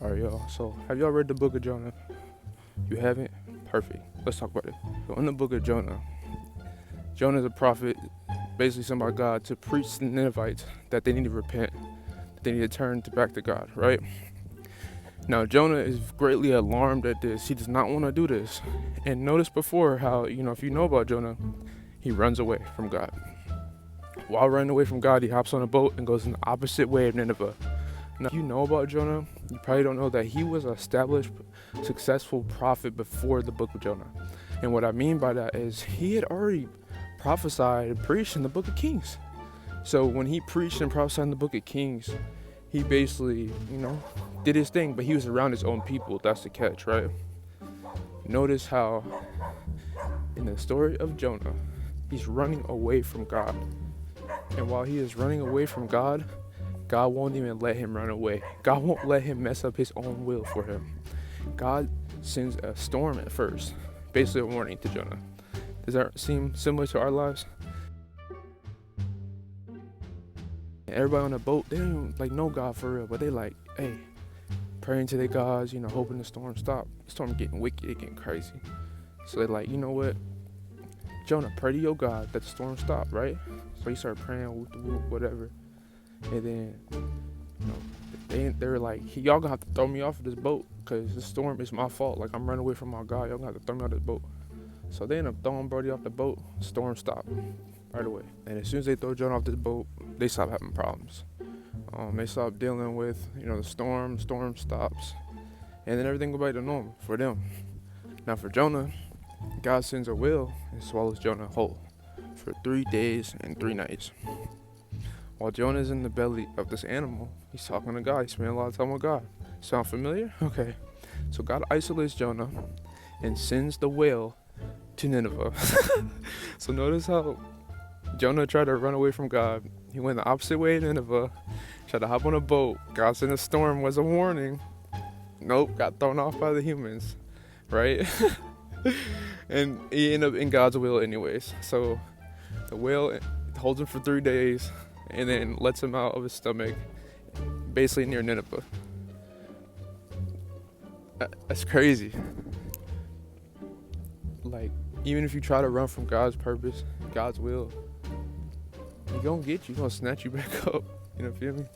Alright, y'all. So, have y'all read the book of Jonah? You haven't? Perfect. Let's talk about it. So, in the book of Jonah, Jonah is a prophet, basically sent by God to preach to the Ninevites that they need to repent, that they need to turn back to God, right? Now, Jonah is greatly alarmed at this. He does not want to do this. And notice before how, if you know about Jonah, he runs away from God. While running away from God, he hops on a boat and goes in the opposite way of Nineveh. Now, if you know about Jonah, you probably don't know that he was an established, successful prophet before the book of Jonah. And what I mean by that is he had already prophesied and preached in the book of Kings. So when he preached and prophesied in the book of Kings, he basically, did his thing, but he was around his own people. That's the catch, right? Notice how in the story of Jonah, he's running away from God. And while he is running away from God, God won't even let him run away. God won't let him mess up his own will for him. God sends a storm at first, basically a warning to Jonah. Does that seem similar to our lives? Everybody on the boat, they don't even know God for real, but they hey, praying to their gods, hoping the storm stop. The storm getting wicked, it getting crazy. So they're you know what? Jonah, pray to your God that the storm stop, right? So he started praying, whatever. And then they're y'all gonna have to throw me off of this boat because the storm is my fault. I'm running away from my God. Y'all gonna have to throw me off this boat. So they end up throwing Brody off the boat. Storm stopped right away. And as soon as they throw Jonah off this boat, they stop having problems. They stop dealing with, the storm. Storm stops. And then everything go back to normal for them. Now for Jonah, God sends a whale and swallows Jonah whole for 3 days and 3 nights. While Jonah is in the belly of this animal, he's talking to God. He's spending a lot of time with God. Sound familiar? Okay. So God isolates Jonah and sends the whale to Nineveh. So notice how Jonah tried to run away from God. He went the opposite way to Nineveh, tried to hop on a boat. God sent a storm, was a warning. Nope, got thrown off by the humans, right? And he ended up in God's will anyways. So the whale holds him for 3 days and then lets him out of his stomach, basically near Nineveh. That's crazy. Even if you try to run from God's purpose, God's will, He gonna get you, He gonna snatch you back up. You feel me?